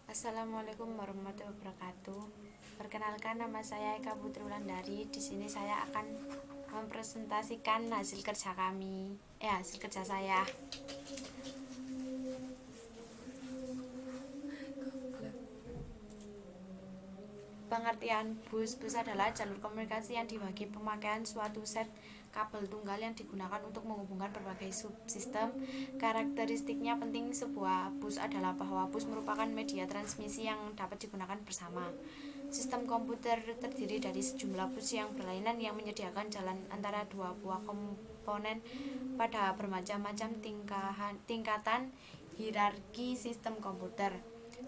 Assalamualaikum warahmatullahi wabarakatuh. Perkenalkan, nama saya Eka Putri Wulandari. Di sini saya akan mempresentasikan hasil kerja saya. Pengertian bus adalah jalur komunikasi yang dibagi pemakaian suatu set kabel tunggal yang digunakan untuk menghubungkan berbagai subsistem. Karakteristiknya penting sebuah bus adalah bahwa bus merupakan media transmisi yang dapat digunakan bersama. Sistem komputer terdiri dari sejumlah bus yang berlainan yang menyediakan jalan antara dua buah komponen pada bermacam-macam tingkatan hierarki sistem komputer.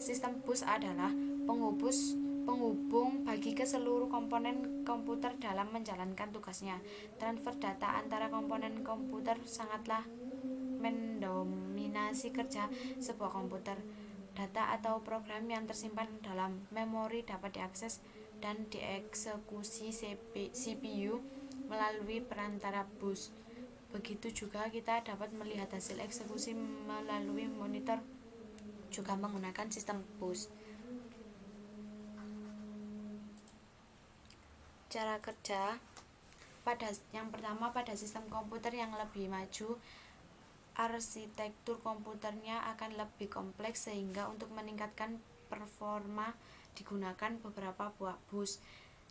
Sistem bus adalah penghubung bagi ke seluruh komponen komputer dalam menjalankan tugasnya. Transfer data antara komponen komputer sangatlah mendominasi kerja sebuah komputer. Data atau program yang tersimpan dalam memori dapat diakses dan dieksekusi CPU melalui perantara bus. Begitu juga kita dapat melihat hasil eksekusi melalui monitor juga menggunakan sistem bus. Cara kerja yang pertama, pada sistem komputer yang lebih maju, arsitektur komputernya akan lebih kompleks sehingga untuk meningkatkan performa digunakan beberapa buah bus.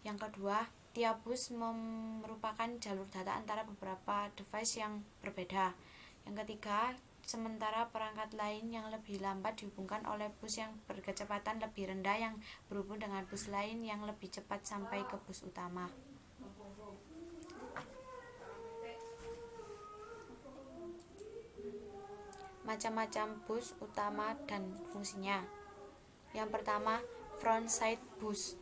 Yang kedua, tiap bus merupakan jalur data antara beberapa device yang berbeda. Yang ketiga, sementara perangkat lain yang lebih lambat dihubungkan oleh bus yang berkecepatan lebih rendah yang berhubung dengan bus lain yang lebih cepat sampai ke bus utama. Macam-macam bus utama dan fungsinya. Yang pertama, frontside bus,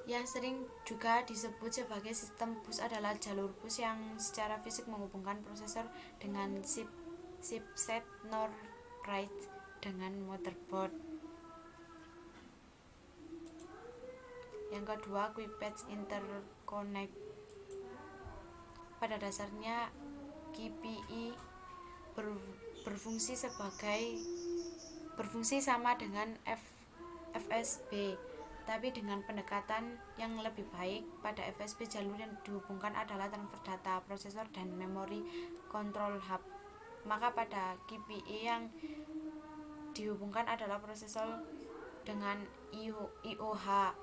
yang sering juga disebut sebagai sistem bus, adalah jalur bus yang secara fisik menghubungkan prosesor dengan chipset NOR-write dengan motherboard. Yang kedua, QPET interconnect. Pada dasarnya QPI berfungsi sama dengan FSB, tapi dengan pendekatan yang lebih baik. Pada FSB, jalur yang dihubungkan adalah transfer data, prosesor, dan memori control hub. Maka pada QPI yang dihubungkan adalah prosesor dengan IOH,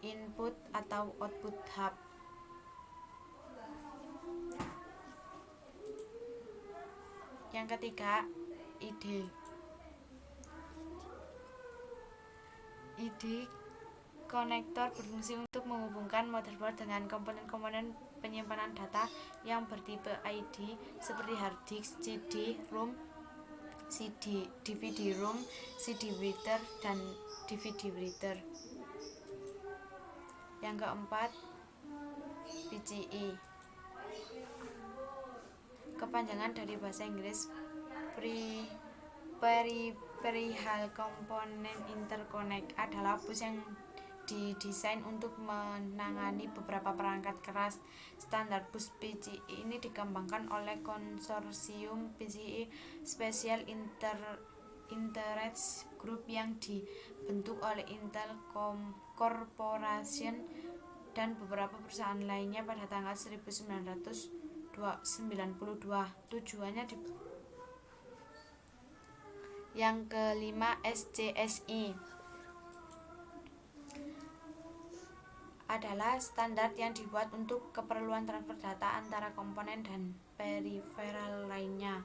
input atau output hub. Yang ketiga, ID konektor berfungsi untuk menghubungkan motherboard dengan komponen-komponen penyimpanan data yang bertipe ID seperti hard disk, CD-ROM, DVD-ROM, CD-writer, dan DVD-writer. Yang keempat, PCI, kepanjangan dari bahasa Inggris Peripheral Component Interconnect, adalah bus yang didesain untuk menangani beberapa perangkat keras. Standar bus PCI ini dikembangkan oleh konsorsium PCI Special Interest Group yang dibentuk oleh Intel Corporation dan beberapa perusahaan lainnya pada tanggal 1992. Tujuannya Yang kelima, SCSI adalah standar yang dibuat untuk keperluan transfer data antara komponen dan periferal lainnya.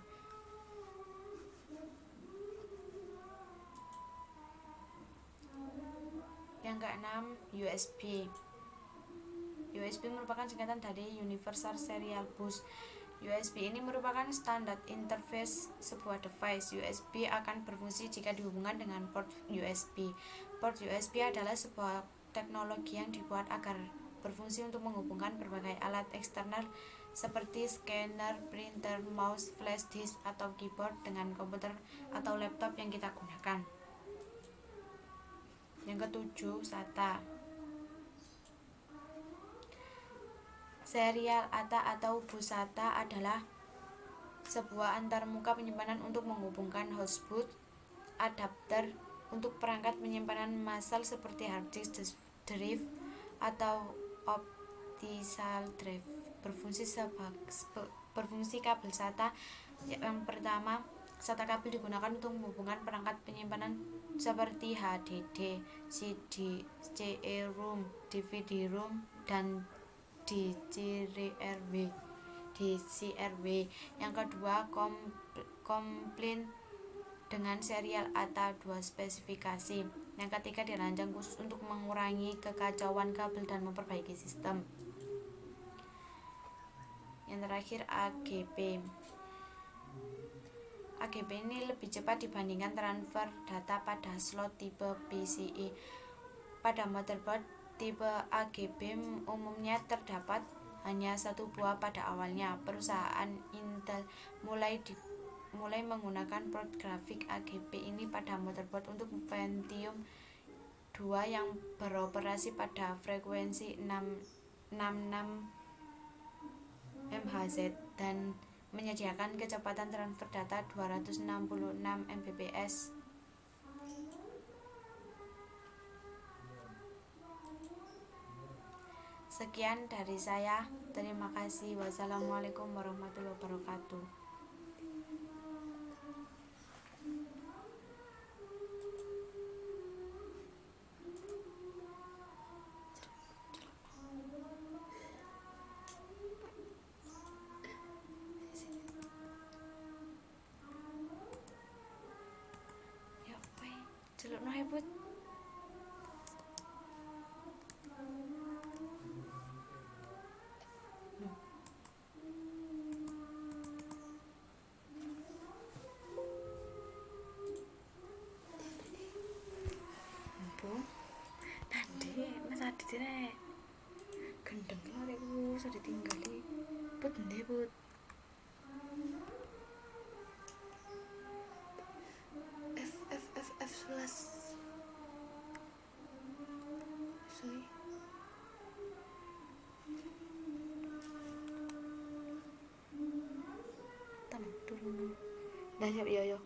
Yang keenam, USB. USB merupakan singkatan dari Universal Serial Bus. USB ini merupakan standar interface sebuah device. USB akan berfungsi jika dihubungkan dengan port USB. Port USB adalah sebuah teknologi yang dibuat agar berfungsi untuk menghubungkan berbagai alat eksternal seperti scanner, printer, mouse, flash disk, atau keyboard dengan komputer atau laptop yang kita gunakan. Yang ketujuh, SATA. Serial ATA atau bus SATA adalah sebuah antarmuka penyimpanan untuk menghubungkan host bus adapter untuk perangkat penyimpanan massal seperti hard disk drive atau optical drive berfungsi kabel SATA. Yang pertama, SATA kabel digunakan untuk menghubungkan perangkat penyimpanan seperti HDD, CD-ROM, DVD-ROM, dan DCRW. Yang kedua, komplain dengan serial ATA2 spesifikasi. Yang ketiga, dirancang khusus untuk mengurangi kekacauan kabel dan memperbaiki sistem. Yang terakhir, AGP. AGP ini lebih cepat dibandingkan transfer data pada slot tipe PCIe. Pada motherboard tipe AGP umumnya terdapat hanya satu buah pada awalnya. Perusahaan Intel mulai menggunakan port grafik AGP ini pada motherboard untuk Pentium 2 yang beroperasi pada frekuensi 666 MHz dan menyediakan kecepatan transfer data 266 Mbps. Sekian dari saya. Terima kasih. Wassalamualaikum warahmatullahi wabarakatuh. Ya, celukno hebut. Tadi Mas Adit nek gendeng lah aku iso ditinggali. Put ndek put. F 11. Soy. Tam turun. Dah yo yo.